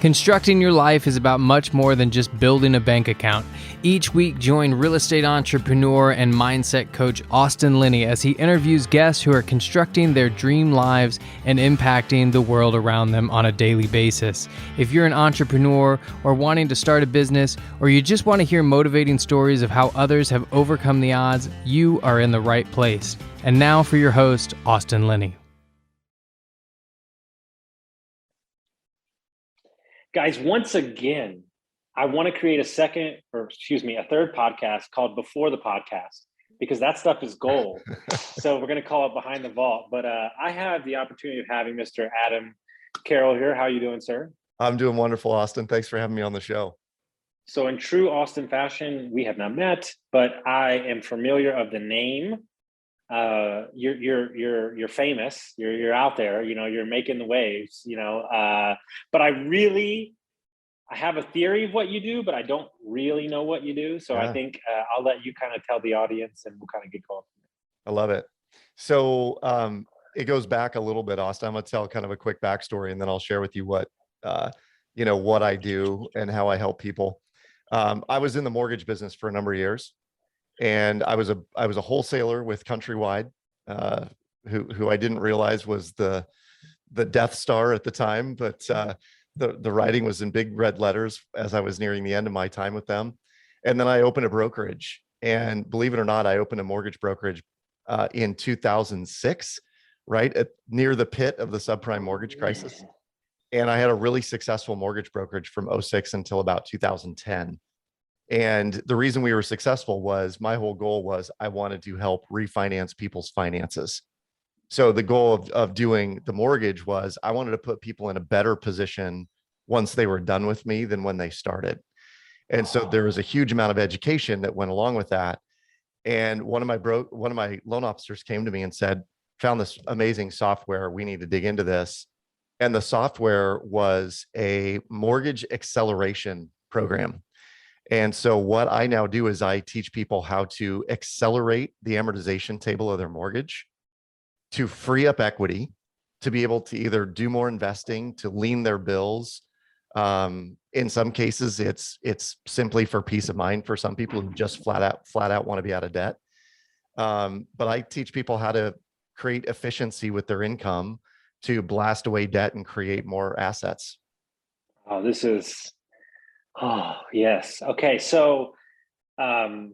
Constructing your life is about much more than just building a bank account. Each week, join real estate entrepreneur and mindset coach Austin Linney as he interviews guests who are constructing their dream lives and impacting the world around them on a daily basis. If you're an entrepreneur or wanting to start a business, or you just want to hear motivating stories of how others have overcome the odds, you are in the right place. And now for your host, Austin Linney. Guys, once again, I want to create a third podcast called Before the Podcast, because that stuff is gold. So we're going to call it Behind the Vault. But I have the opportunity of having Mr. Adam Carroll here. How are you doing, sir? I'm doing wonderful, Austin. Thanks for having me on the show. So in true Austin fashion, we have not met, but I am familiar of the name. You're famous. You're out there. You know, you're making the waves. But I have a theory of what you do, but I don't really know what you do. So I think I'll let you kind of tell the audience, and we'll kind of get going. I love it. So it goes back a little bit, Austin. I'm gonna tell kind of a quick backstory, and then I'll share with you what I do and how I help people. I was in the mortgage business for a number of years. And I was a wholesaler with Countrywide, who I didn't realize was the Death Star at the time, but the writing was in big red letters as I was nearing the end of my time with them. And then I opened a brokerage, and believe it or not, I opened a mortgage brokerage in 2006, right near the pit of the subprime mortgage crisis. And I had a really successful mortgage brokerage from 2006 until about 2010. And the reason we were successful was my whole goal was I wanted to help refinance people's finances. So the goal of doing the mortgage was I wanted to put people in a better position once they were done with me than when they started. And so there was a huge amount of education that went along with that. And one of my loan officers came to me and said, found this amazing software. We need to dig into this. And the software was a mortgage acceleration program. And so what I now do is I teach people how to accelerate the amortization table of their mortgage, to free up equity, to be able to either do more investing, to lean their bills. In some cases, it's simply for peace of mind for some people who just flat out want to be out of debt. But I teach people how to create efficiency with their income to blast away debt and create more assets. Oh, yes. Okay. So, I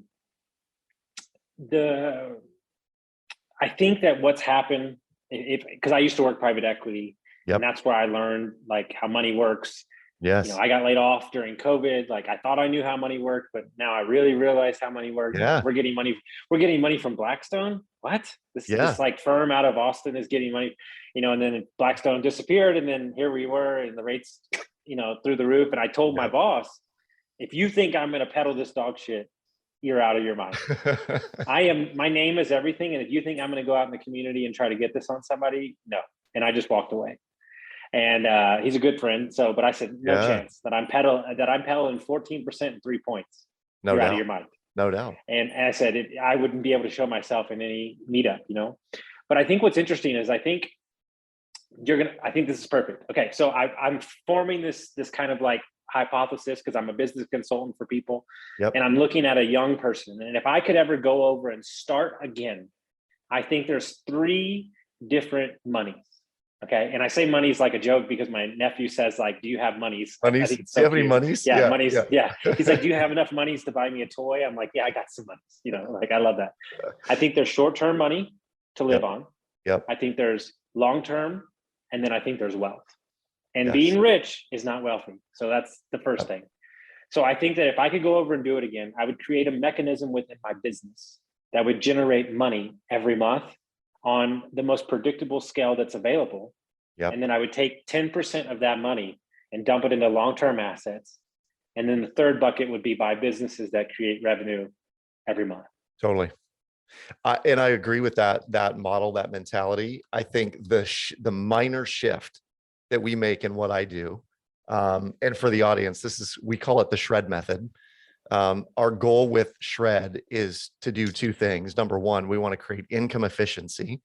think that what's happened, because I used to work private equity, and that's where I learned like how money works. Yes. I got laid off during COVID. Like I thought I knew how money worked, but now I really realized how money works. Yeah. We're getting money from Blackstone. What? This like firm out of Austin is getting money, and then Blackstone disappeared, and then here we were, and the rates through the roof. And I told my boss, if you think I'm going to peddle this dog shit, you're out of your mind. My name is everything. And if you think I'm going to go out in the community and try to get this on somebody, no. And I just walked away. And he's a good friend. But I said, no chance that I'm peddling 14% in 3 points. You're out of your mind. No doubt. And I said, I wouldn't be able to show myself in any meetup, But I think what's interesting is I think this is perfect. Okay. So I'm forming this kind of like hypothesis because I'm a business consultant for people. Yep. And I'm looking at a young person. And if I could ever go over and start again, I think there's 3 different monies. Okay. And I say monies like a joke because my nephew says, like, do you have monies? Monies? Do you have any monies? Yeah, monies. Yeah. He's like, do you have enough monies to buy me a toy? I'm like, yeah, I got some monies. Like I love that. I think there's short-term money to live on. Yep. I think there's long-term, and then I think there's wealth. And being rich is not wealthy. So that's the first thing. So I think that if I could go over and do it again, I would create a mechanism within my business that would generate money every month on the most predictable scale that's available. Yep. And then I would take 10% of that money and dump it into long-term assets. And then the third bucket would be buy businesses that create revenue every month. Totally. And I agree with that model, that mentality. I think the minor shift that we make in what I do, and for the audience, we call it the shred method. Our goal with shred is to do 2 things. Number one, we want to create income efficiency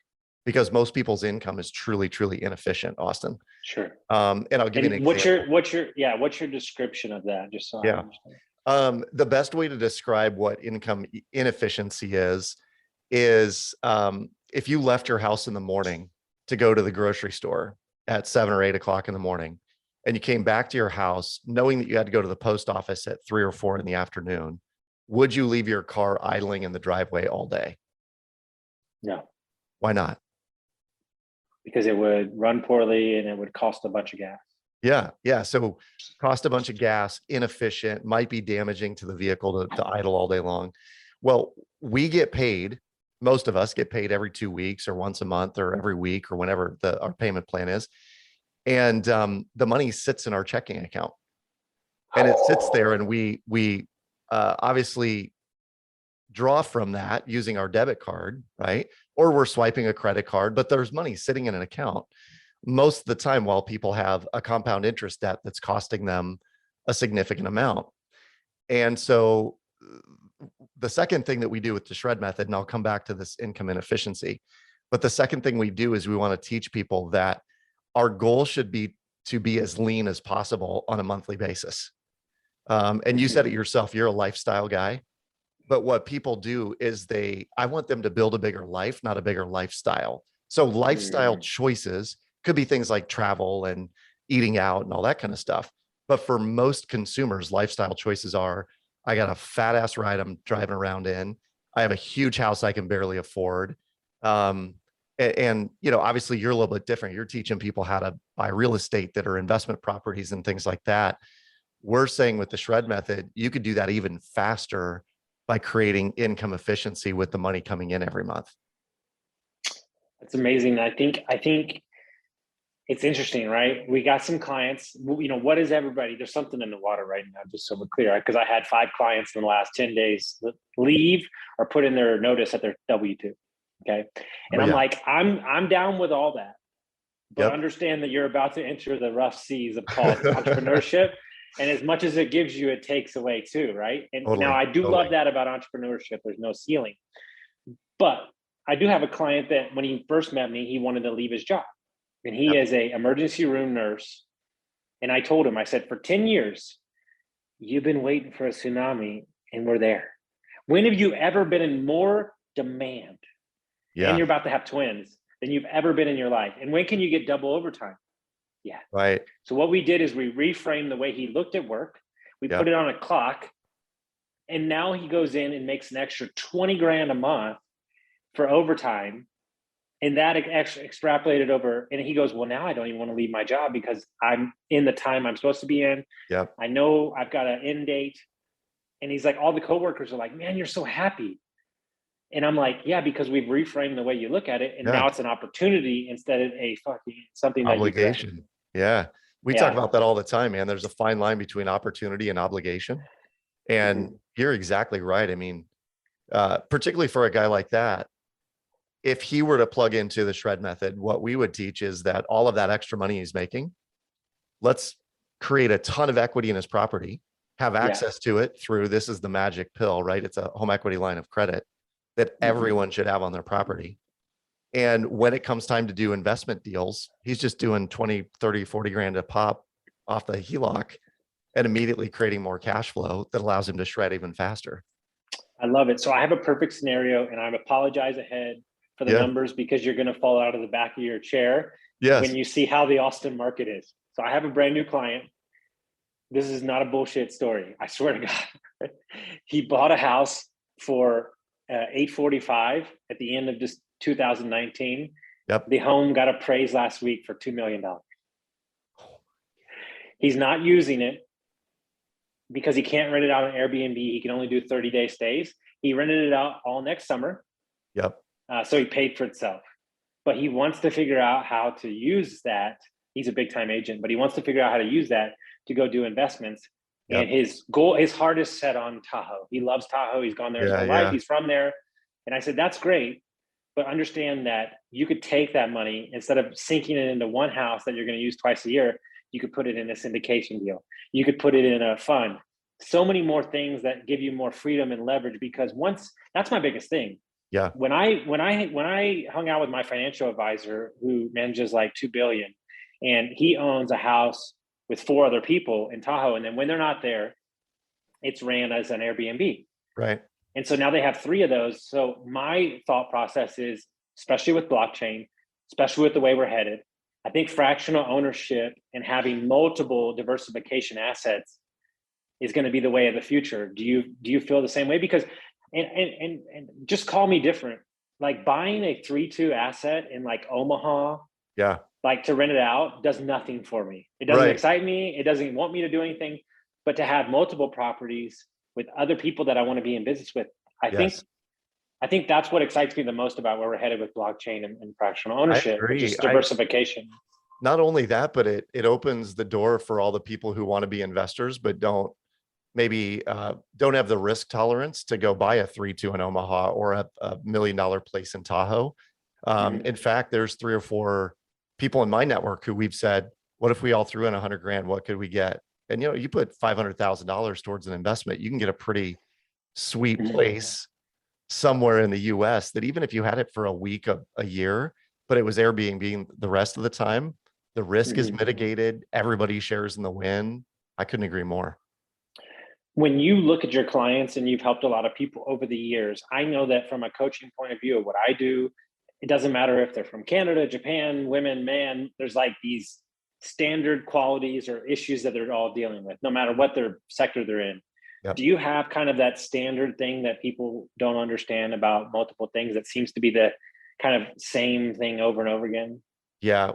because most people's income is truly, truly inefficient, Austin. Sure. And I'll give you an example. What's your description of that? Just so I Yeah. understand. The best way to describe what income inefficiency is if you left your house in the morning to go to the grocery store at 7 or 8 o'clock in the morning, and you came back to your house knowing that you had to go to the post office at 3 or 4 in the afternoon, would you leave your car idling in the driveway all day? No. Why not? Because it would run poorly and it would cost a bunch of gas. Yeah. So cost a bunch of gas, inefficient, might be damaging to the vehicle to idle all day long. Well, we get paid. Most of us get paid every 2 weeks or once a month or every week or whenever our payment plan is. And the money sits in our checking account, and it sits there, and we obviously draw from that using our debit card, right? Or we're swiping a credit card, but there's money sitting in an account most of the time while people have a compound interest debt that's costing them a significant amount. And so the second thing that we do with the shred method, and I'll come back to this income inefficiency, but the second thing we do is we want to teach people that our goal should be to be as lean as possible on a monthly basis. And you said it yourself, you're a lifestyle guy. But what people do is I want them to build a bigger life, not a bigger lifestyle. So lifestyle choices could be things like travel and eating out and all that kind of stuff. But for most consumers, lifestyle choices are, I got a fat ass ride I'm driving around in. I have a huge house I can barely afford. And obviously you're a little bit different. You're teaching people how to buy real estate that are investment properties and things like that. We're saying with the shred method, you could do that even faster by creating income efficiency with the money coming in every month. That's amazing. I think it's interesting, right? We got some clients, what is everybody? There's something in the water right now, just so we're clear, because I had 5 clients in the last 10 days leave or put in their notice at their W-2. Okay. And I'm down with all that, but understand that you're about to enter the rough seas of called entrepreneurship. And as much as it gives you, it takes away too, right? And now I do love that about entrepreneurship. There's no ceiling. But I do have a client that when he first met me, he wanted to leave his job. And he is a emergency room nurse. And I told him, I said, for 10 years, you've been waiting for a tsunami and we're there. When have you ever been in more demand? And you're about to have twins than you've ever been in your life. And when can you get double overtime? Yeah. Right. So what we did is we reframed the way he looked at work. We put it on a clock. And now he goes in and makes an extra 20 grand a month for overtime. And that extrapolated over. And he goes, well, now I don't even want to leave my job because I'm in the time I'm supposed to be in. Yeah. I know I've got an end date. And he's like, all the coworkers are like, man, you're so happy. And I'm like, yeah, because we've reframed the way you look at it. And now it's an opportunity instead of a fucking something obligation. Yeah. We talk about that all the time, man. There's a fine line between opportunity and obligation. And you're exactly right. I mean, particularly for a guy like that, if he were to plug into the shred method, what we would teach is that all of that extra money he's making, let's create a ton of equity in his property, have access to it through, this is the magic pill, right? It's a home equity line of credit that everyone should have on their property. And when it comes time to do investment deals, he's just doing 20, 30, 40 grand a pop off the HELOC and immediately creating more cash flow that allows him to shred even faster. I love it. So I have a perfect scenario, and I apologize ahead for the numbers because you're going to fall out of the back of your chair when you see how the Austin market is. So I have a brand new client. This is not a bullshit story. I swear to God. He bought a house for $845 at the end of just 2019. The home got appraised last week for $2 million. He's not using it because he can't rent it out on Airbnb. He can only do 30-day stays. He rented it out all next summer. So he paid for itself. But he wants to figure out how to use that. He's a big time agent, but he wants to figure out how to use that to go do investments. And his goal, his heart is set on Tahoe. He loves Tahoe. He's gone there his whole life. He's from there. And I said, that's great. But understand that you could take that money, instead of sinking it into one house that you're going to use twice a year, you could put it in a syndication deal. You could put it in a fund. So many more things that give you more freedom and leverage, because that's my biggest thing. Yeah. When I hung out with my financial advisor who manages like 2 billion, and he owns a house with 4 other people in Tahoe, and then when they're not there, it's ran as an Airbnb. Right. And so now they have 3 of those. So my thought process is, especially with blockchain, especially with the way we're headed, I think fractional ownership and having multiple diversification assets is going to be the way of the future. Do you feel the same way? Because and just call me different. Like buying a 3-2 asset in like Omaha, Yeah. like to rent it out does nothing for me. It doesn't excite me. It doesn't want me to do anything. But to have multiple properties with other people that I want to be in business with, I think that's what excites me the most about where we're headed with blockchain and fractional ownership, which is diversification. Not only that, but it opens the door for all the people who want to be investors, but don't have the risk tolerance to go buy a 3-2 in Omaha or a $1 million place in Tahoe. In fact, there's 3 or 4 people in my network who we've said, what if we all threw in $100,000? What could we get? And, you put $500,000 towards an investment, you can get a pretty sweet place somewhere in the US that even if you had it for a week, a year, but it was Airbnb the rest of the time, the risk is mitigated. Everybody shares in the win. I couldn't agree more. When you look at your clients, and you've helped a lot of people over the years, I know that from a coaching point of view of what I do, it doesn't matter if they're from Canada, Japan, women, man, there's like these standard qualities or issues that they're all dealing with, no matter what their sector they're in. Yep. Do you have kind of that standard thing that people don't understand about multiple things that seems to be the kind of same thing over and over again? Yeah.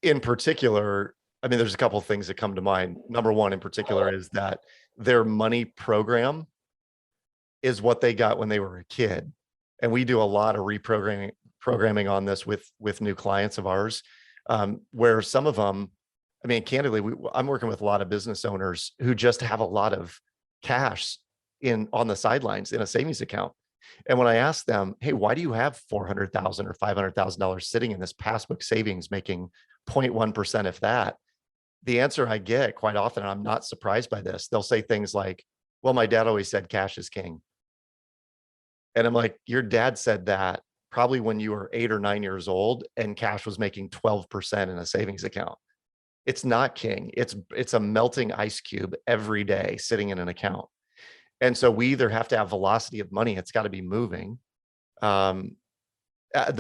In particular, I mean, there's a couple of things that come to mind. Number one in particular is that their money program is what they got when they were a kid. And we do a lot of programming on this with new clients of ours, where some of them, I mean, candidly, I'm working with a lot of business owners who just have a lot of cash on the sidelines in a savings account. And when I ask them, hey, why do you have $400,000 or $500,000 sitting in this passbook savings making 0.1%, if that? The answer I get quite often, and I'm not surprised by this, they'll say things like, well, my dad always said cash is king. And I'm like, your dad said that probably when you were 8 or 9 years old and cash was making 12% in a savings account. It's not king. It's a melting ice cube every day sitting in an account. And so we either have to have velocity of money, it's got to be moving. The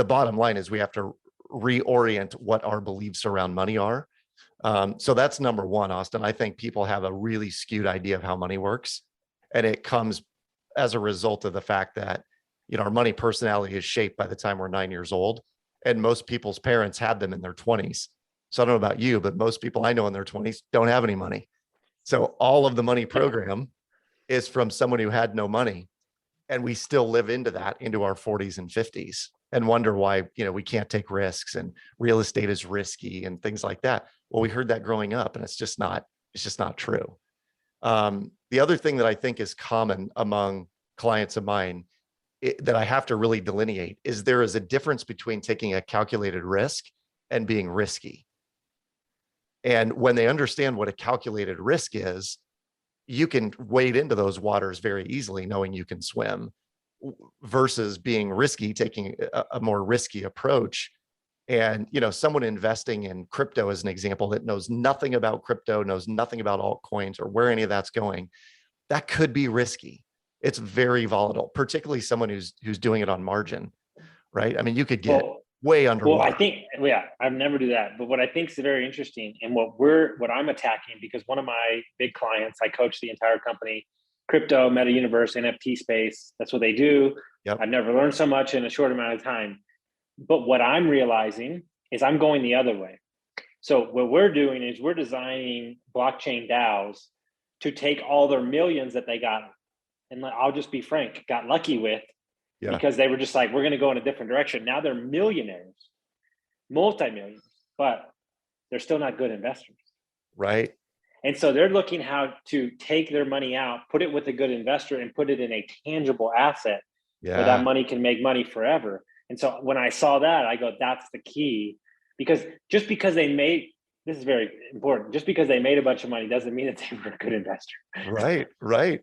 bottom line is we have to reorient what our beliefs around money are. So that's number one, Austin. I think people have a really skewed idea of how money works. And it comes as a result of the fact that, our money personality is shaped by the time we're 9 years old. And most people's parents had them in their 20s. So I don't know about you, but most people I know in their 20s don't have any money. So all of the money program is from someone who had no money. And we still live into our 40s and 50s and wonder why, we can't take risks and real estate is risky and things like that. Well, we heard that growing up, and it's just not true. The other thing that I think is common among clients of mine that I have to really delineate is there is a difference between taking a calculated risk and being risky. And when they understand what a calculated risk is, you can wade into those waters very easily, knowing you can swim, versus being risky, taking a more risky approach. And, someone investing in crypto as an example that knows nothing about crypto, knows nothing about altcoins or where any of that's going, that could be risky. It's very volatile, particularly someone who's doing it on margin, right? I mean, you could get way underwater. Well, I think, I'd never do that. But what I think is very interesting, and what I'm attacking, because one of my big clients, I coach the entire company, crypto, meta universe, NFT space. That's what they do. Yep. I've never learned so much in a short amount of time. But what I'm realizing is I'm going the other way. So what we're doing is we're designing blockchain DAOs to take all their millions that they got, and I'll just be frank, got lucky with, because they were just like, we're going to go in a different direction. Now they're millionaires, multi-millionaires, but they're still not good investors. Right. And so they're looking how to take their money out, put it with a good investor, and put it in a tangible asset where that money can make money forever. And so when I saw that, I go, that's the key. Because just because they made, this is very important, just because they made a bunch of money doesn't mean that they were a good investor. Right.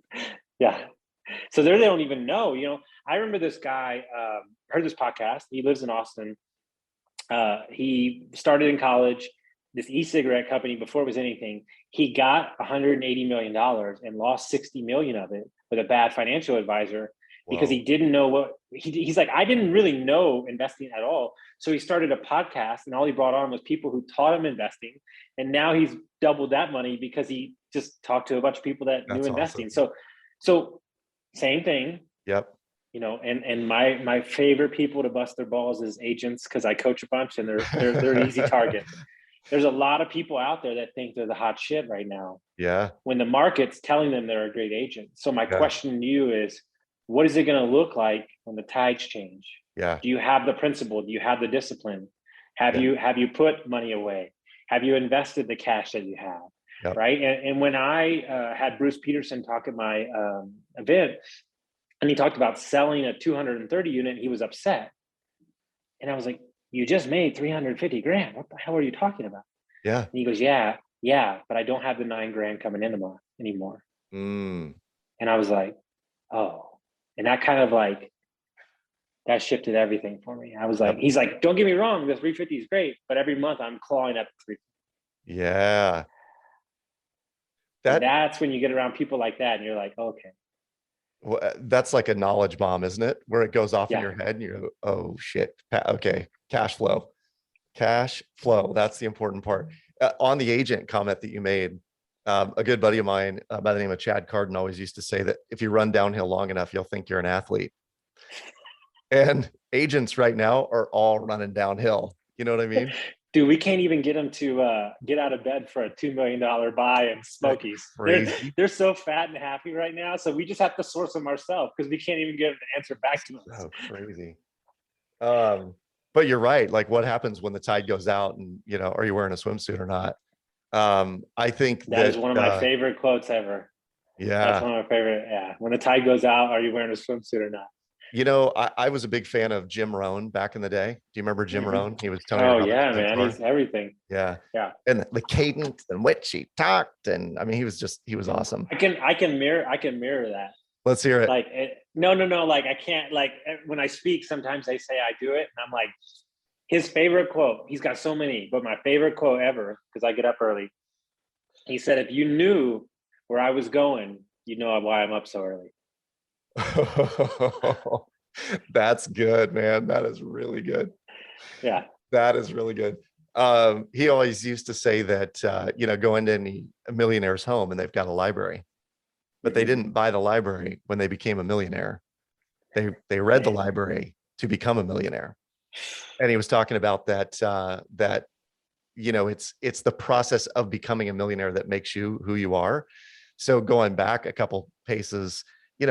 Yeah. So they don't even know, I remember this guy, heard this podcast. He lives in Austin. He started in college, this e-cigarette company before it was anything. He got $180 million and lost 60 million of it with a bad financial advisor because he didn't know what he's like. I didn't really know investing at all. So he started a podcast and all he brought on was people who taught him investing. And now he's doubled that money because he just talked to a bunch of people that knew investing. Awesome. So same thing. Yep. And my favorite people to bust their balls is agents, because I coach a bunch and they're an easy target. There's a lot of people out there that think they're the hot shit right now. Yeah. When the market's telling them they're a great agent. So my question to you is, what is it going to look like when the tides change? Yeah. Do you have the principle? Do you have the discipline? Have you put money away? Have you invested the cash that you have? Yep. Right. And when I had Bruce Peterson talk at my event, and he talked about selling a 230 unit, he was upset. And I was like, you just made 350 grand. What the hell are you talking about? Yeah. And he goes, yeah, but I don't have the 9 grand coming in the month anymore. And I was like, oh. And that kind of like, that shifted everything for me. I was like, he's like, don't get me wrong, the 350 is great, but every month I'm clawing at the 350. Yeah. That's when you get around people like that and you're like, okay. Well, that's like a knowledge bomb, isn't it? Where it goes off in your head and you're, oh shit. Okay. Cash flow. That's the important part. On the agent comment that you made, a good buddy of mine by the name of Chad Carden always used to say that if you run downhill long enough, you'll think you're an athlete. And agents right now are all running downhill. You know what I mean? Dude, we can't even get them to get out of bed for a $2 million buy in Smokies. They're so fat and happy right now. So we just have to source them ourselves because we can't even get an answer back to us. So crazy. But you're right. Like, what happens when the tide goes out and, are you wearing a swimsuit or not? I think that is one of my favorite quotes ever. Yeah. That's one of my favorite. Yeah. When the tide goes out, are you wearing a swimsuit or not? I was a big fan of Jim Rohn back in the day. Do you remember Jim Rohn? He was Tony. Oh yeah, man. He's everything. Yeah. Yeah. And the cadence in which he talked. And I mean, he was awesome. I can mirror that. Let's hear it. Like, no. Like, I can't, like, when I speak, sometimes they say I do it. And I'm like, his favorite quote, he's got so many, but my favorite quote ever, because I get up early. He said, if you knew where I was going, you'd know why I'm up so early. That's good, man. That is really good. Yeah. That is really good. He always used to say that, go into a millionaire's home and they've got a library, but they didn't buy the library when they became a millionaire. They read the library to become a millionaire. And he was talking about that it's the process of becoming a millionaire that makes you who you are. So going back a couple paces,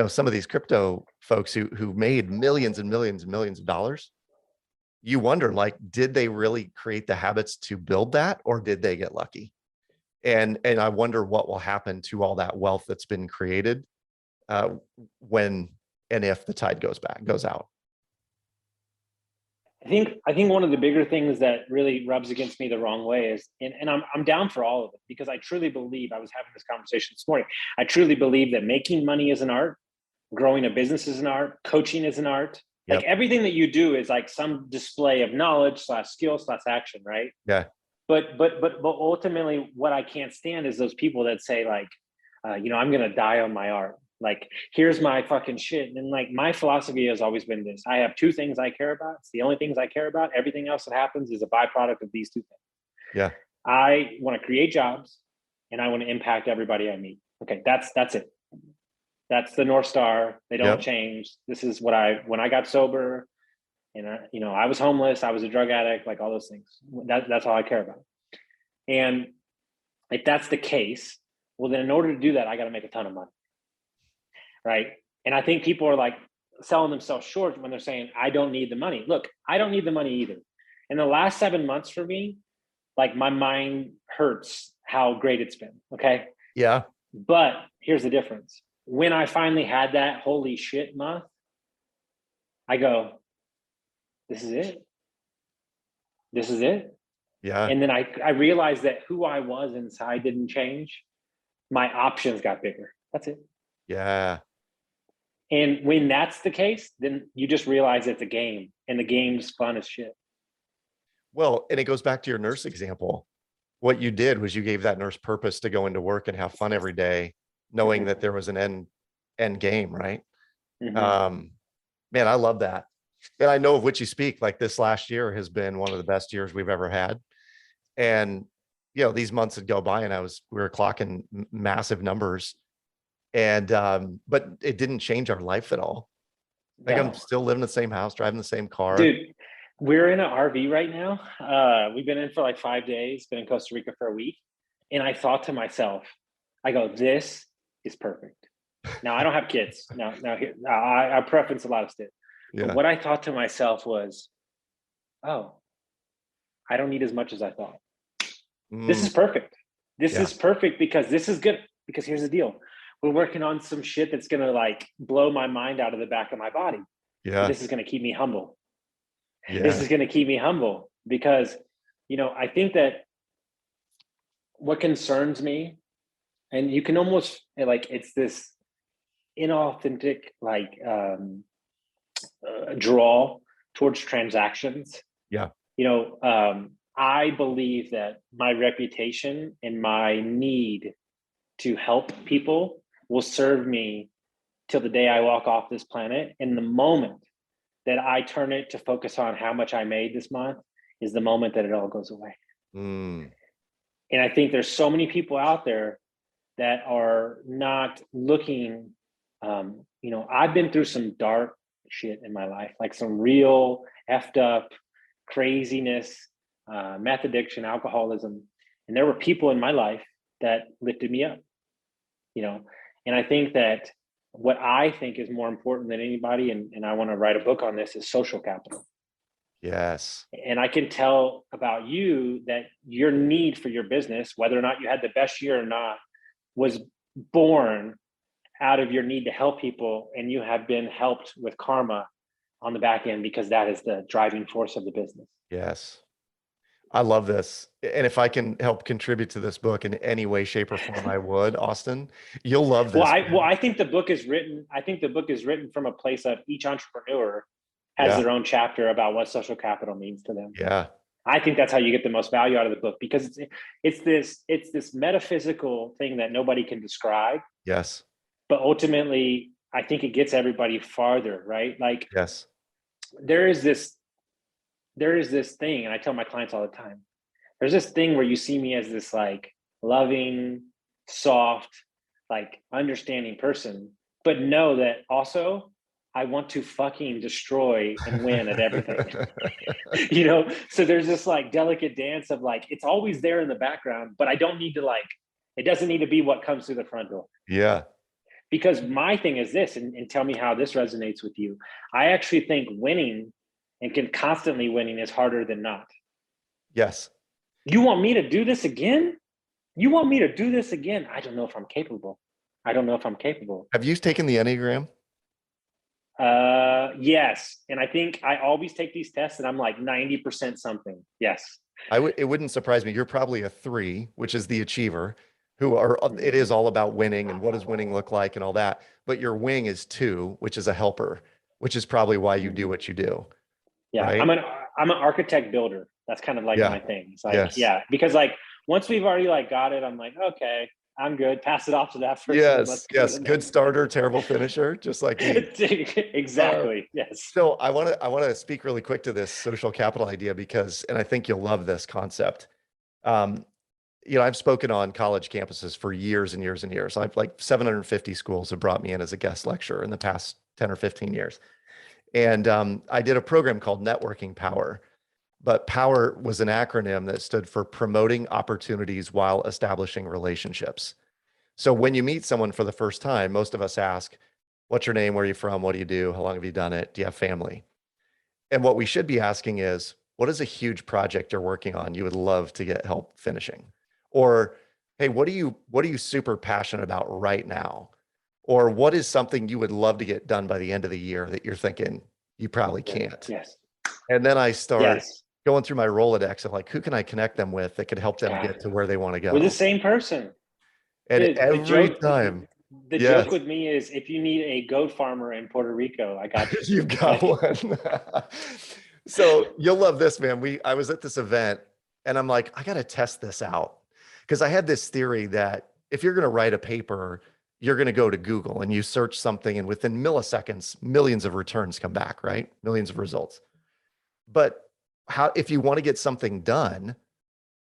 some of these crypto folks who made millions and millions and millions of dollars, you wonder, like, did they really create the habits to build that, or did they get lucky? And I wonder what will happen to all that wealth that's been created when and if the tide goes out. I think one of the bigger things that really rubs against me the wrong way is, and I'm down for all of it, because I truly believe, I was having this conversation this morning, I truly believe that making money is an art, growing a business is an art, coaching is an art. Yep. Like, everything that you do is like some display of knowledge / skill / action, right? Yeah. But ultimately, what I can't stand is those people that say, like, I'm going to die on my art. Like, here's my fucking shit. And like, my philosophy has always been this: I have 2 things I care about. It's the only things I care about. Everything else that happens is a byproduct of these 2 things. Yeah. I want to create jobs and I want to impact everybody I meet. Okay. That's it. That's the North Star. They don't change. This is what when I got sober and I was homeless, I was a drug addict, like all those things. That's all I care about. And if that's the case, well, then in order to do that, I got to make a ton of money. Right. And I think people are like selling themselves short when they're saying, I don't need the money. Look, I don't need the money either. In the last 7 months for me, like, my mind hurts how great it's been. Okay. Yeah. But here's the difference. When I finally had that holy shit month, I go, this is it. This is it. Yeah. And then I realized that who I was inside didn't change. My options got bigger. That's it. Yeah. And when that's the case, then you just realize it's a game, and the game's fun as shit. Well, and it goes back to your nurse example. What you did was you gave that nurse purpose to go into work and have fun every day, knowing that there was an end game, right? Man, I love that. And I know of which you speak. Like, this last year has been one of the best years we've ever had. And, you know, these months would go by and we were clocking massive numbers. And, but it didn't change our life at all. Like, I'm still living in the same house, driving the same car. Dude, we're in an RV right now. We've been in for like 5 days, been in Costa Rica for a week. And I thought to myself, I go, this is perfect. Now, I don't have kids. I preference a lot of stuff. Yeah. But what I thought to myself was, oh, I don't need as much as I thought. This is perfect. This is perfect because this is good. Because here's the deal. We're working on some shit that's going to like blow my mind out of the back of my body. Yeah. But this is going to keep me humble. Yeah. This is going to keep me humble because, you know, I think that what concerns me, and you can almost like, it's this inauthentic, like, draw towards transactions. Yeah. You know, I believe that my reputation and my need to help people will serve me till the day I walk off this planet. And the moment that I turn it to focus on how much I made this month is the moment that it all goes away. And I think there's so many people out there that are not looking, you know, I've been through some dark shit in my life, like some real effed up craziness, meth addiction, alcoholism. And there were people in my life that lifted me up, you know. And I think that what I think is more important than anybody, and I want to write a book on this, is social capital. Yes. And I can tell about you that your need for your business, whether or not you had the best year or not, was born out of your need to help people, and you have been helped with karma on the back end because that is the driving force of the business. Yes. I love this. And if I can help contribute to this book in any way, shape, or form, I would, Austin. You'll love this. Well, I think the book is written. I think the book is written from a place of each entrepreneur has their own chapter about what social capital means to them. Yeah. I think that's how you get the most value out of the book, because it's this metaphysical thing that nobody can describe. Yes. But ultimately, I think it gets everybody farther, right? Like, yes, there is this thing, and I tell my clients all the time, there's this thing where you see me as this like loving, soft, like understanding person, but know that also I want to fucking destroy and win at everything. You know, so there's this like delicate dance of like, it's always there in the background, but I don't need to like, it doesn't need to be what comes through the front door. Yeah. Because my thing is this, and tell me how this resonates with you. I actually think winning and constantly winning is harder than not. Yes. You want me to do this again? You want me to do this again? I don't know if I'm capable. Have you taken the Enneagram? Yes. And I think I always take these tests and I'm like 90% something. Yes. It wouldn't surprise me. You're probably a 3, which is the achiever, it is all about winning and what does winning look like and all that. But your wing is 2, which is a helper, which is probably why you do what you do. Yeah. Right? I'm an architect builder. That's kind of like my thing. It's like, because like once we've already like got it, I'm like, okay, I'm good. Pass it off to that person. Yes. Good starter, terrible finisher, just like me. Exactly. Yes. So I want to speak really quick to this social capital idea and I think you'll love this concept. You know, I've spoken on college campuses for years and years and years. I've like 750 schools have brought me in as a guest lecturer in the past 10 or 15 years. And I did a program called Networking Power, but POWER was an acronym that stood for promoting opportunities while establishing relationships. So when you meet someone for the first time, most of us ask, what's your name? Where are you from? What do you do? How long have you done it? Do you have family? And what we should be asking is, what is a huge project you're working on you would love to get help finishing? Or, hey, what are you super passionate about right now? Or what is something you would love to get done by the end of the year that you're thinking you probably can't? Yes. And then I start going through my Rolodex of like, who can I connect them with that could help them get to where they want to go? We're the same person. And every time The joke with me is if you need a goat farmer in Puerto Rico, I got you. You've got one. So you'll love this, man. I was at this event and I'm like, I got to test this out. Because I had this theory that if you're going to write a paper, you're going to go to Google and you search something, and within milliseconds, millions of returns come back, right? Millions of results. But if you want to get something done,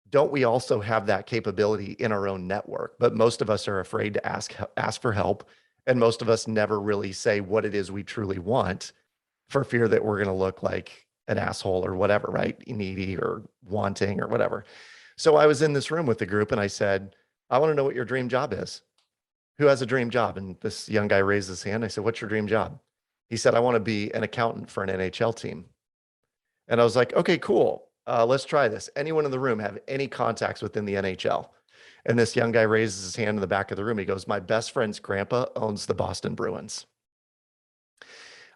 don't we also have that capability in our own network? But most of us are afraid to ask for help. And most of us never really say what it is we truly want for fear that we're going to look like an asshole or whatever, right? Needy or wanting or whatever. So I was in this room with the group and I said, I want to know what your dream job is. Who has a dream job? And this young guy raised his hand. I said, what's your dream job? He said, I want to be an accountant for an NHL team. And I was like, okay, cool. Let's try this. Anyone in the room have any contacts within the NHL? And this young guy raises his hand in the back of the room. He goes, my best friend's grandpa owns the Boston Bruins.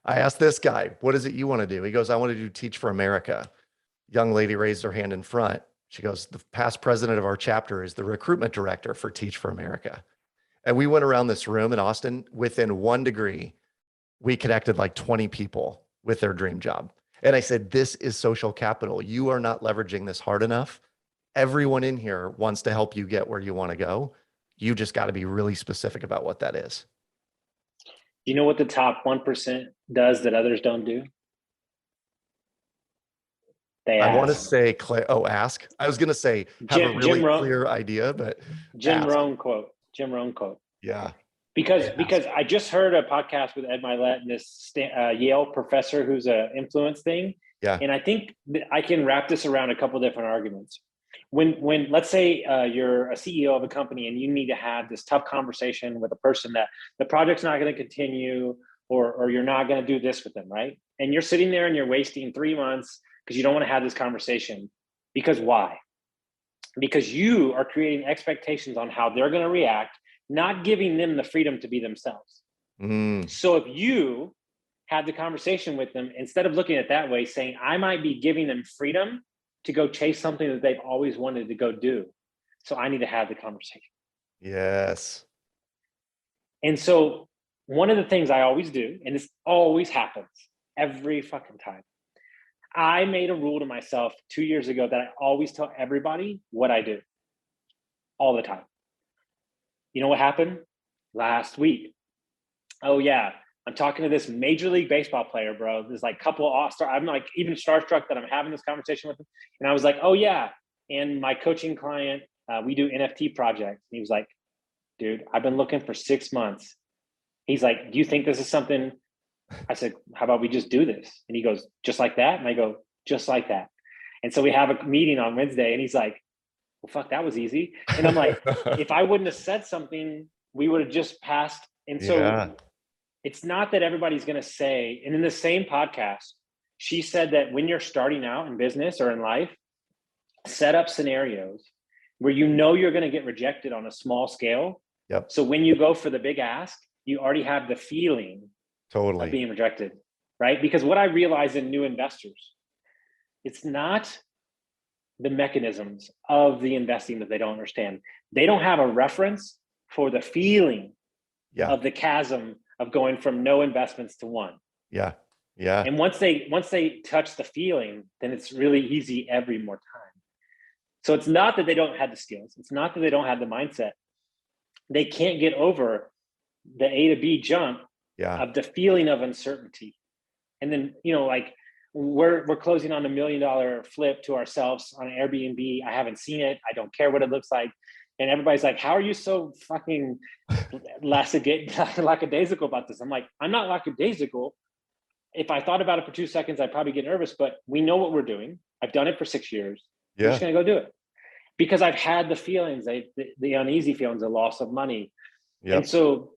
I asked this guy, what is it you want to do? He goes, I want to do Teach for America. Young lady raised her hand in front. She goes, the past president of our chapter is the recruitment director for Teach for America. And we went around this room in Austin. Within 1 degree, we connected like 20 people with their dream job. And I said, this is social capital. You are not leveraging this hard enough. Everyone in here wants to help you get where you want to go. You just got to be really specific about what that is. Do you know what the top 1% does that others don't do? I want to say, ask. I was going to say, have a really clear idea, but Jim Rohn quote. Yeah. Because I just heard a podcast with Ed Milet and this Yale professor who's a influence thing. Yeah. And I think I can wrap this around a couple different arguments. When let's say you're a CEO of a company and you need to have this tough conversation with a person that the project's not going to continue or you're not going to do this with them, right? And you're sitting there and you're wasting 3 months because you don't want to have this conversation. Because why? Because you are creating expectations on how they're going to react, not giving them the freedom to be themselves. So if you had the conversation with them, instead of looking at it that way, saying, I might be giving them freedom to go chase something that they've always wanted to go do. So I need to have the conversation. Yes. And so one of the things I always do, and this always happens every fucking time, I made a rule to myself 2 years ago that I always tell everybody what I do all the time. You know what happened last week? Oh yeah, I'm talking to this Major League Baseball player, bro. There's like a couple of all-star. I'm like even starstruck that I'm having this conversation with him. And I was like, oh yeah. And my coaching client, we do NFT projects. And he was like, dude, I've been looking for 6 months. He's like, do you think this is something? I said, how about we just do this? And he goes, just like that? And I go, just like that. And so we have a meeting on Wednesday and he's like, well, fuck, that was easy. And I'm like, if I wouldn't have said something, we would have just passed. And so it's not that everybody's going to say, and in the same podcast, she said that when you're starting out in business or in life, set up scenarios where you know you're going to get rejected on a small scale. Yep. So when you go for the big ask, you already have the feeling of being rejected, right? Because what I realize in new investors, it's not the mechanisms of the investing that they don't understand. They don't have a reference for the feeling of the chasm of going from no investments to one. Yeah. And once they touch the feeling, then it's really easy every more time. So it's not that they don't have the skills. It's not that they don't have the mindset. They can't get over the A to B jump of the feeling of uncertainty. And then, like we're closing on $1 million flip to ourselves on Airbnb. I haven't seen it. I don't care what it looks like. And everybody's like, how are you so fucking lackadaisical about this? I'm like, I'm not lackadaisical. If I thought about it for 2 seconds, I'd probably get nervous, but we know what we're doing. I've done it for 6 years. I'm just going to go do it because I've had the feelings, the uneasy feelings, the loss of money. And so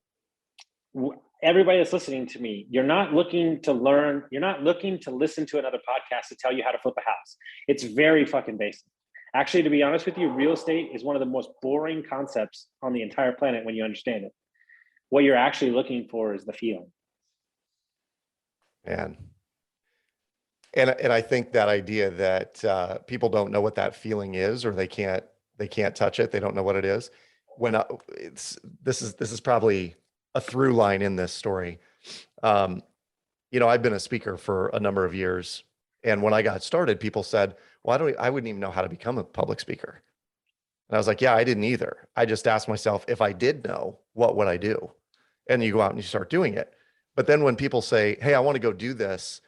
everybody that's listening to me, you're not looking to learn. You're not looking to listen to another podcast to tell you how to flip a house. It's very fucking basic. Actually, to be honest with you, real estate is one of the most boring concepts on the entire planet when you understand it. What you're actually looking for is the feeling. Man. And I think that idea that people don't know what that feeling is, or they can't touch it. They don't know what it is. this is probably a through line in this story. I've been a speaker for a number of years, and when I got started, people said, well, I wouldn't even know how to become a public speaker. And I was like, yeah, I didn't either. I just asked myself, if I did know, what would I do? And you go out and you start doing it. But then when people say, hey, I want to go do this,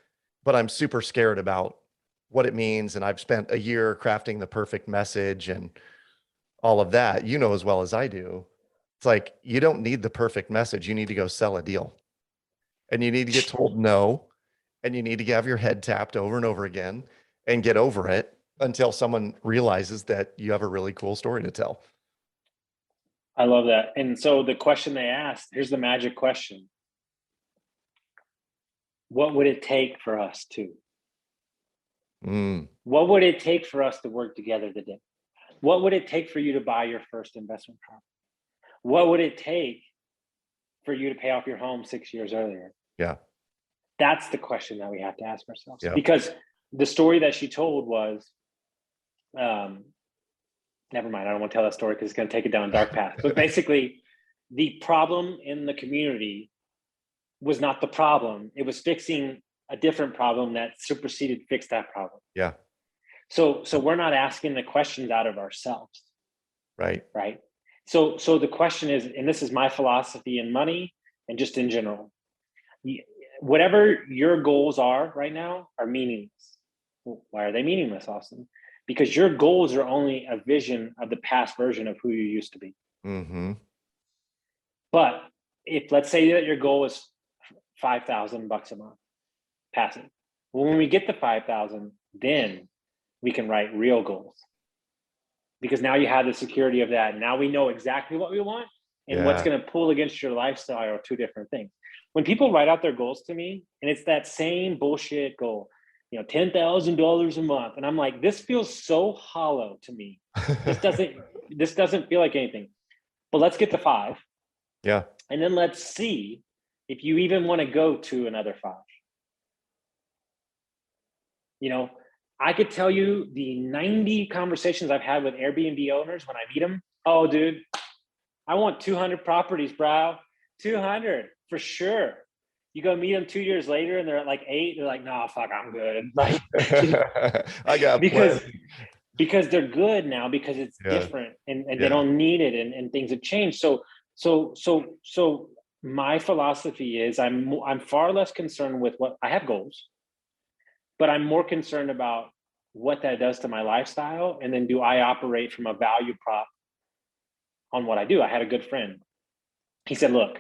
but I'm super scared about what it means, and I've spent a year crafting the perfect message and all of that, as well as I do, it's like, you don't need the perfect message. You need to go sell a deal, and you need to get told no, and you need to have your head tapped over and over again and get over it until someone realizes that you have a really cool story to tell. I love that. And so the question they asked, here's the magic question. What would it take for us to? What would it take for us to work together today? What would it take for you to buy your first investment property? What would it take for you to pay off your home 6 years earlier? Yeah. That's the question that we have to ask ourselves. Yeah. Because the story that she told was, never mind, I don't want to tell that story because it's going to take it down a dark path. But basically, the problem in the community was not the problem. It was fixing a different problem that fixed that problem. Yeah. So we're not asking the questions out of ourselves. Right. Right. So the question is, and this is my philosophy in money and just in general, whatever your goals are right now are meaningless. Why are they meaningless, Austin? Because your goals are only a vision of the past version of who you used to be. Mm-hmm. But if, let's say that your goal is $5,000 a month, passive. Well, when we get to 5,000, then we can write real goals. Because now you have the security of that. Now we know exactly what we want, and what's going to pull against your lifestyle are two different things. When people write out their goals to me, and it's that same bullshit goal, $10,000 a month. And I'm like, this feels so hollow to me. This doesn't feel like anything. But let's get to 5. Yeah. And then let's see if you even want to go to another 5. I could tell you the 90 conversations I've had with Airbnb owners when I meet them. Oh, dude, I want 200 properties, bro. 200 for sure. You go meet them 2 years later and they're at like 8. They're like, no, fuck, I'm good. Like, I got because they're good now because it's different and they don't need it and things have changed. So my philosophy is I'm far less concerned with what I have goals, but I'm more concerned about what that does to my lifestyle. And then do I operate from a value prop on what I do? I had a good friend. He said, look,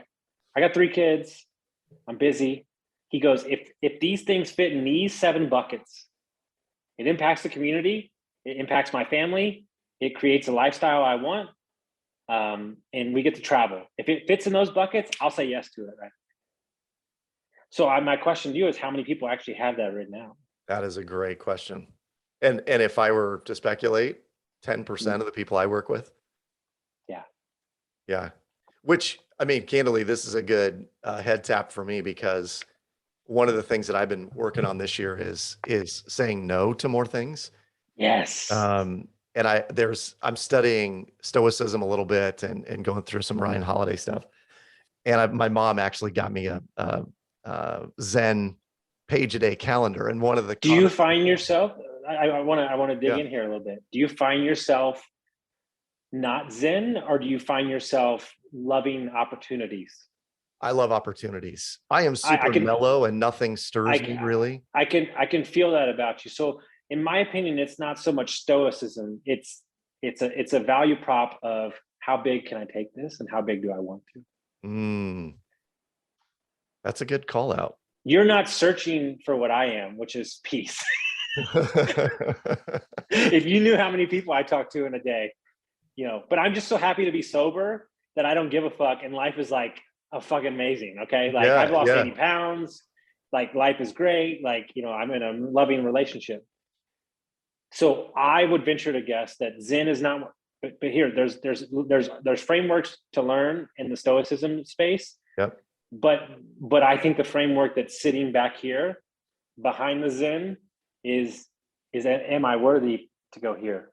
I got 3 kids. I'm busy. He goes, if these things fit in these 7 buckets, it impacts the community, it impacts my family, it creates a lifestyle I want, and we get to travel. If it fits in those buckets, I'll say yes to it, right? So my question to you is, how many people actually have that written out? That is a great question. And if I were to speculate, 10% of the people I work with. Yeah. Yeah. Which, I mean, candidly, this is a good head tap for me, because one of the things that I've been working on this year is saying no to more things. Yes. And I'm studying Stoicism a little bit and going through some Ryan Holiday stuff. And my mom actually got me a Zen page a day calendar. And one of the, do you find yourself, I want to dig in here a little bit. Do you find yourself not Zen, or do you find yourself loving opportunities? I love opportunities. I am super mellow and nothing stirs me really. I can feel that about you. So in my opinion, it's not so much stoicism. It's a value prop of how big can I take this and how big do I want to? That's a good call out. You're not searching for what I am, which is peace. If you knew how many people I talk to in a day, but I'm just so happy to be sober that I don't give a fuck. And life is like fucking amazing. Okay. Like I've lost 80 pounds. Like life is great. Like, I'm in a loving relationship. So I would venture to guess that Zen is not, but here there's frameworks to learn in the Stoicism space. Yep. But I think the framework that's sitting back here behind the Zen is am I worthy to go here?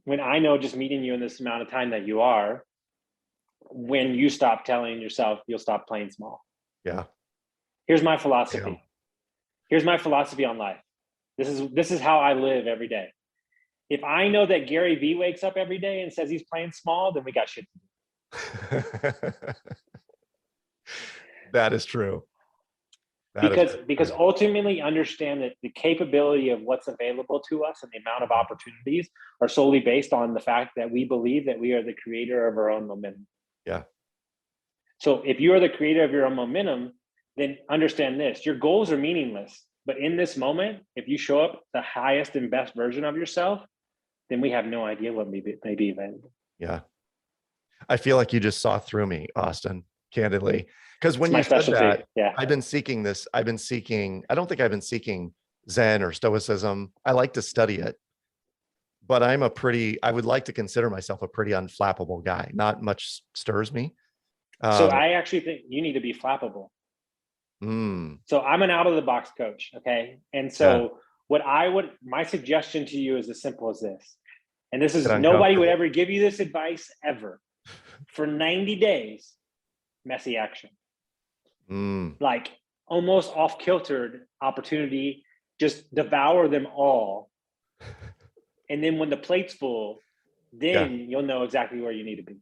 when I know just meeting you in this amount of time that you are, when you stop telling yourself you'll stop playing small. Yeah. Here's my philosophy. Yeah. Here's my philosophy on life. This is how I live every day. If I know that Gary Vee wakes up every day and says he's playing small, then we got shit to do. That is true. Because ultimately understand that the capability of what's available to us and the amount of opportunities are solely based on the fact that we believe that we are the creator of our own momentum. Yeah. So if you are the creator of your own momentum, then understand this: your goals are meaningless. But in this moment, if you show up the highest and best version of yourself, then we have no idea what may be available. Yeah. I feel like you just saw through me, Austin, candidly. Because when you said that, I've been seeking this. I don't think I've been seeking Zen or Stoicism. I like to study it, but I would like to consider myself a pretty unflappable guy. Not much stirs me. So I actually think you need to be flappable. So I'm an out of the box coach. Okay. And so my suggestion to you is as simple as this. And this is, nobody would ever give you this advice ever. For 90 days, messy action. Like almost off-kiltered opportunity, just devour them all. And then when the plate's full, then you'll know exactly where you need to be.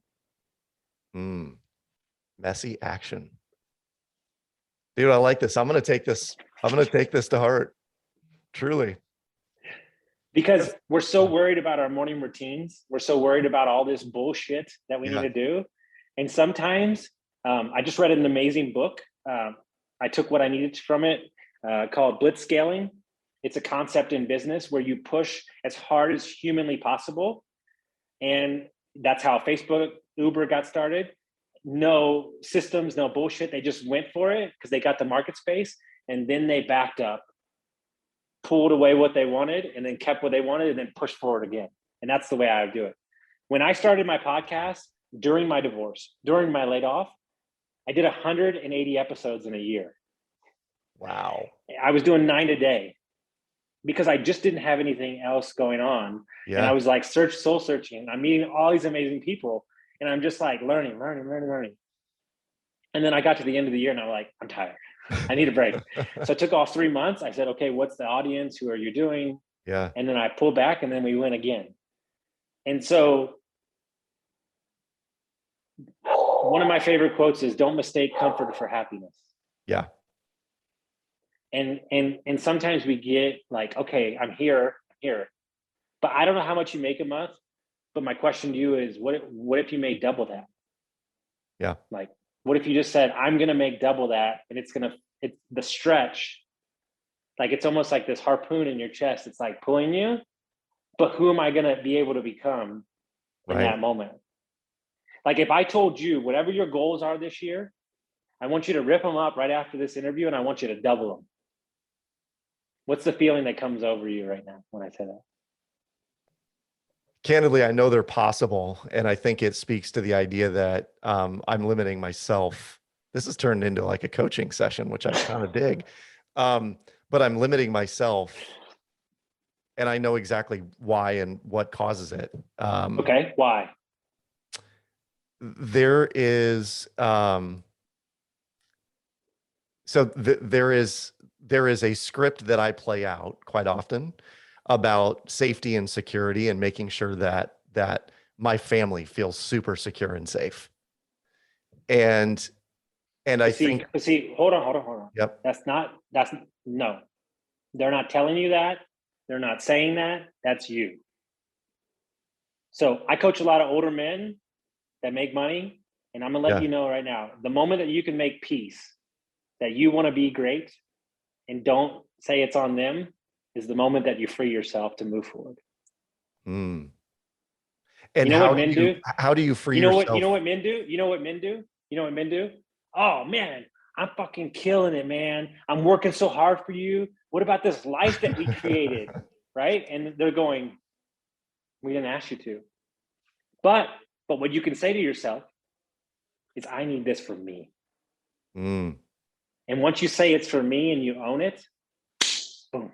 Messy action. Dude, I like this. I'm going to take this to heart. Truly. Because we're so worried about our morning routines. We're so worried about all this bullshit that we need to do. And sometimes I just read an amazing book. I took what I needed from it called blitzscaling. It's a concept in business where you push as hard as humanly possible. And that's how Facebook, Uber got started. No systems, no bullshit. They just went for it because they got the market space, and then they backed up, pulled away what they wanted, and then kept what they wanted, and then pushed forward again. And that's the way I would do it. When I started my podcast during my divorce, during my layoff, I did 180 episodes in a year. Wow. I was doing 9 a day because I just didn't have anything else going on. Yeah. And I was like soul searching. I'm meeting all these amazing people, and I'm just like learning. And then I got to the end of the year and I'm like, I'm tired. I need a break. So I took off 3 months. I said, okay, what's the audience? Who are you doing? Yeah. And then I pulled back, and then we went again. And so one of my favorite quotes is, don't mistake comfort for happiness. Yeah. And sometimes we get like, okay, I'm here, but I don't know how much you make a month. But my question to you is, what if you made double that? Yeah. Like, what if you just said, I'm going to make double that, and it's the stretch. Like, it's almost like this harpoon in your chest. It's like pulling you, but who am I going to be able to become in that moment? Like, if I told you whatever your goals are this year, I want you to rip them up right after this interview, and I want you to double them. What's the feeling that comes over you right now when I say that? Candidly, I know they're possible. And I think it speaks to the idea that I'm limiting myself. This has turned into like a coaching session, which I kind of dig. But I'm limiting myself, and I know exactly why and what causes it. Okay, why? There is there is a script that I play out quite often about safety and security, and making sure that my family feels super secure and safe. And I think, hold on. Yep. No, they're not telling you that. They're not saying that. That's you. So I coach a lot of older men that make money, and I'm gonna let you know right now, the moment that you can make peace that you want to be great and don't say it's on them is the moment that you free yourself to move forward. And you know what men do? How do you free yourself? You know what men do? Oh man, I'm fucking killing it, man. I'm working so hard for you. What about this life that we created? Right? And they're going, we didn't ask you to. But what you can say to yourself is, I need this for me. And once you say it's for me and you own it, boom.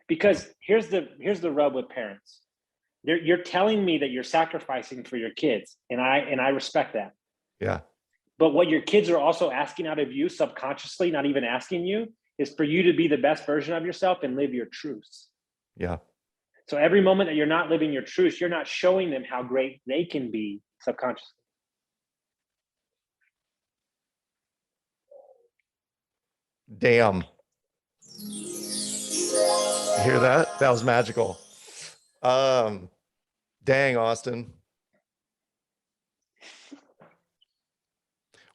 Because here's the rub with parents. You're telling me that you're sacrificing for your kids, and I respect that. Yeah. But what your kids are also asking out of you subconsciously, not even asking you, is for you to be the best version of yourself and live your truths. Yeah. So every moment that you're not living your truths, you're not showing them how great they can be subconsciously. Damn. You hear that? That was magical. Dang, Austin.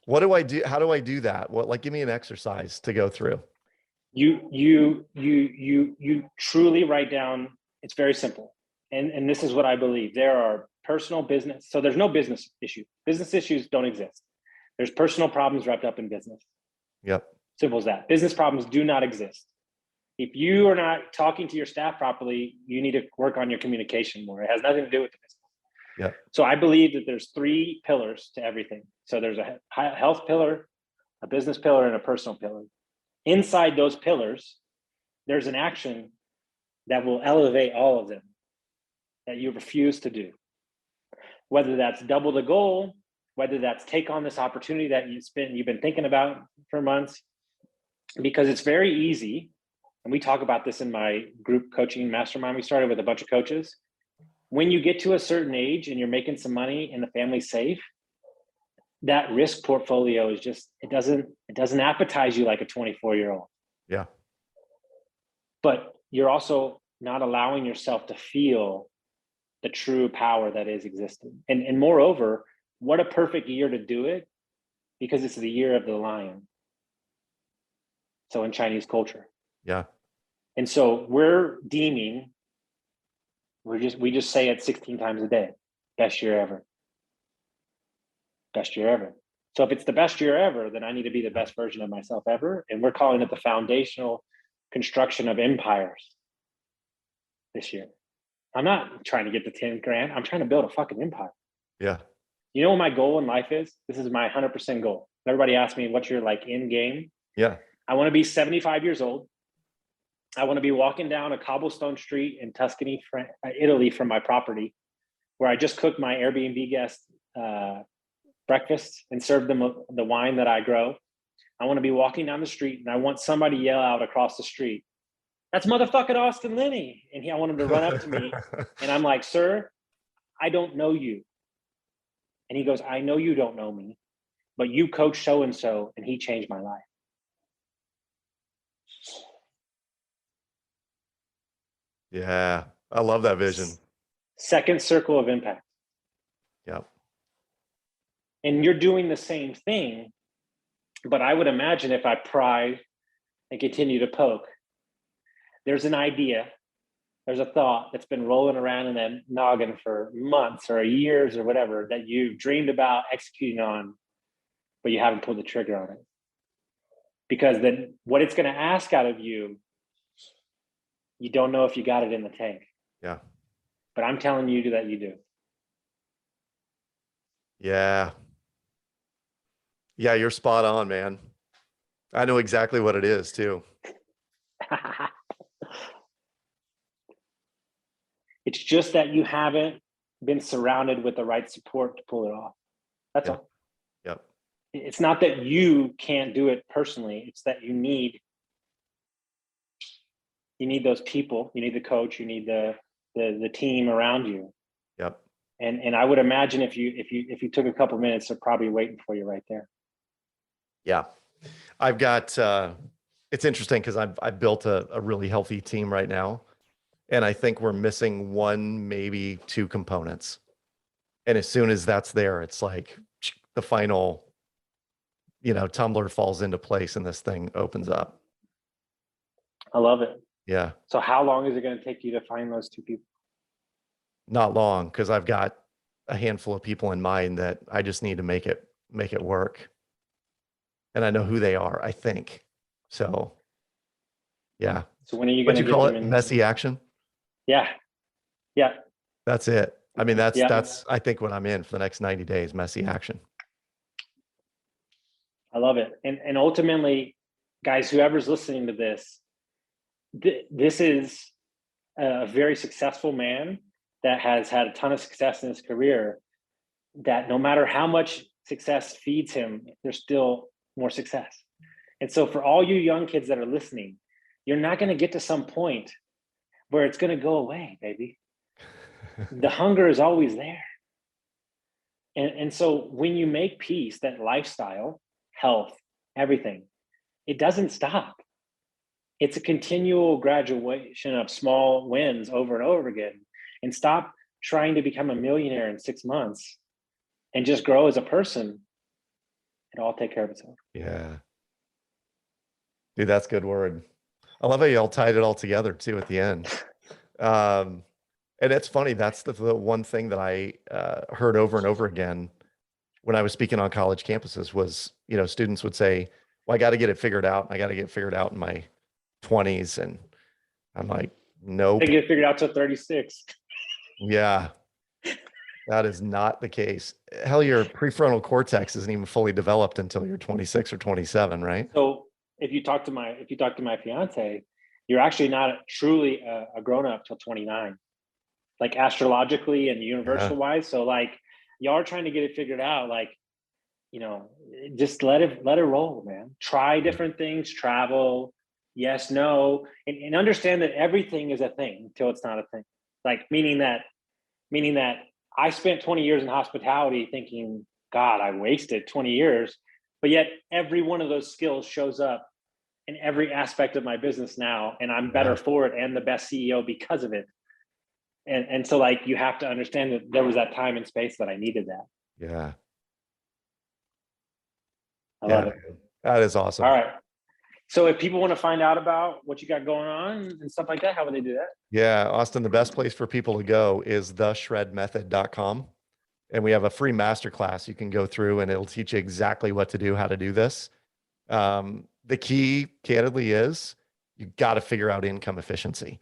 What do I do? How do I do that? Give me an exercise to go through. You truly write down. It's very simple. And this is what I believe. There are personal business. So there's no business issue. Business issues don't exist. There's personal problems wrapped up in business. Yep. Simple as that. Business problems do not exist. If you are not talking to your staff properly, you need to work on your communication more. It has nothing to do with the business. Yep. So I believe that there's 3 pillars to everything. So there's a health pillar, a business pillar, and a personal pillar. Inside those pillars, there's an action that will elevate all of them that you refuse to do. Whether that's double the goal, whether that's take on this opportunity that you've been thinking about for months, because it's very easy. And we talk about this in my group coaching mastermind. We started with a bunch of coaches. When you get to a certain age and you're making some money and the family's safe, that risk portfolio is just, it doesn't appetize you like a 24-year-old. Yeah. But you're also not allowing yourself to feel the true power that is existing. And moreover, what a perfect year to do it, because it's the year of the lion. So in Chinese culture. Yeah. And so we just say it 16 times a day. Best year ever. Best year ever. So if it's the best year ever, then I need to be the best version of myself ever. And we're calling it the foundational construction of empires this year. I'm not trying to get to 10 grand. I'm trying to build a fucking empire. Yeah. You know what my goal in life is? This is my 100% goal. Everybody asks me, what's your end game? Yeah. I want to be 75 years old. I want to be walking down a cobblestone street in Tuscany, Italy, from my property, where I just cooked my Airbnb guest breakfast and served them the wine that I grow. I want to be walking down the street, and I want somebody to yell out across the street, "That's motherfucking Austin Linney!" And I want him to run up to me, and I'm like, "Sir, I don't know you." And he goes, "I know you don't know me, but you coach so and so, and he changed my life." Yeah. I love that vision. Second circle of impact. Yep. And you're doing the same thing, but I would imagine if I pry and continue to poke, there's an idea, there's a thought that's been rolling around in that noggin for months or years or whatever that you've dreamed about executing on, but you haven't pulled the trigger on it. Because then what it's going to ask out of you, you don't know if you got it in the tank. Yeah. But I'm telling you that you do. Yeah. Yeah, you're spot on, man. I know exactly what it is too. It's just that you haven't been surrounded with the right support to pull it off. That's all. Yep. It's not that you can't do it personally. It's that you need those people. You need the coach. You need the team around you. Yep. And I would imagine if you took a couple minutes, they're probably waiting for you right there. Yeah. I've got it's interesting because I've built a really healthy team right now. And I think we're missing 1, maybe 2 components. And as soon as that's there, it's like the final, tumbler falls into place and this thing opens up. I love it. Yeah. So how long is it going to take you to find those 2 people? Not long, because I've got a handful of people in mind that I just need to make it work. And I know who they are, I think. So yeah. So when are you going to call it? Messy action? Yeah. Yeah. That's it. I mean, that's I think what I'm in for the next 90 days, messy action. I love it. And ultimately, guys, whoever's listening to this, this is a very successful man that has had a ton of success in his career, that no matter how much success feeds him, there's still more success. And so for all you young kids that are listening, you're not going to get to some point where it's going to go away, baby. The hunger is always there. And so when you make peace, that lifestyle, health, everything, it doesn't stop. It's a continual graduation of small wins over and over again. And stop trying to become a millionaire in 6 months and just grow as a person. It'll all take care of itself. Yeah. Dude, that's a good word. I love how you all tied it all together too at the end. And it's funny, that's the one thing that I heard over and over again when I was speaking on college campuses was, students would say, well, I got to get it figured out. I got to get it figured out in my 20s. And I'm like, nope. I get it figured out till 36. Yeah, that is not the case. Hell, your prefrontal cortex isn't even fully developed until you're 26 or 27, right? So if you talk to my fiance, you're actually not truly a grown up till 29, like astrologically and universal wise. So like y'all are trying to get it figured out, like, just let it roll, man. Try different things, travel, yes, no, and understand that everything is a thing until it's not a thing. Like meaning that I spent 20 years in hospitality thinking, God, I wasted 20 years, but yet every one of those skills shows up in every aspect of my business now, and I'm better for it and the best CEO because of it. And so like you have to understand that there was that time and space that I needed that. Yeah. I love it. That is awesome. All right. So if people want to find out about what you got going on and stuff like that, how would they do that? Yeah, Austin, the best place for people to go is theshredmethod.com. And we have a free masterclass you can go through and it'll teach you exactly what to do, how to do this. The key, candidly, is you got to figure out income efficiency.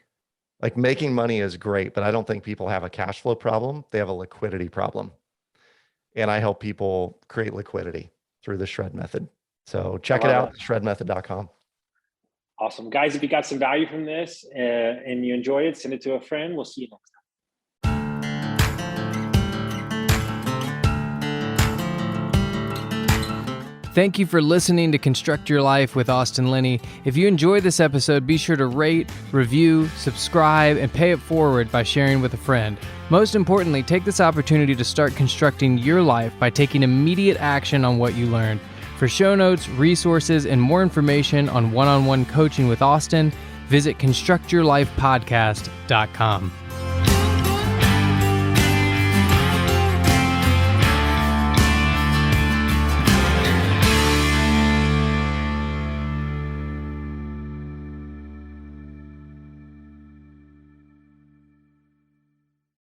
Like making money is great, but I don't think people have a cash flow problem. They have a liquidity problem. And I help people create liquidity through the Shred Method. So check it out, shredmethod.com. Awesome. Guys, if you got some value from this and you enjoy it, send it to a friend. We'll see you next time. Thank you for listening to Construct Your Life with Austin Linney. If you enjoyed this episode, be sure to rate, review, subscribe, and pay it forward by sharing with a friend. Most importantly, take this opportunity to start constructing your life by taking immediate action on what you learned. For show notes, resources, and more information on one-on-one coaching with Austin, visit constructyourlifepodcast.com.